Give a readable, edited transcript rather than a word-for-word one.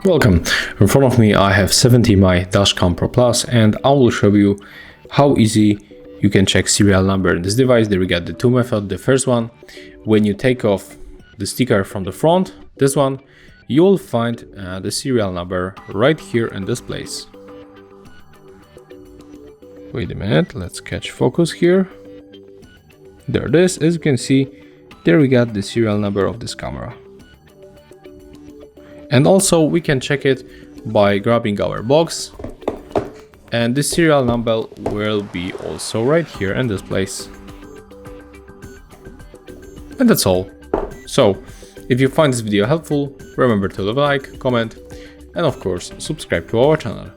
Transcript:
Welcome. In front of me I have 70mi Dashcam Pro Plus, and I will show you how easy you can check serial number in this device. There we got the two methods. The first one, when you take off the sticker from the front, this one, you will find the serial number right here in this place. Wait a minute, let's catch focus here. There it is. As you can see, there we got the serial number of this camera. And also we can check it by grabbing our box, and the serial number will be also right here in this place. And that's all. So if you find this video helpful, remember to leave a like, comment, and of course subscribe to our channel.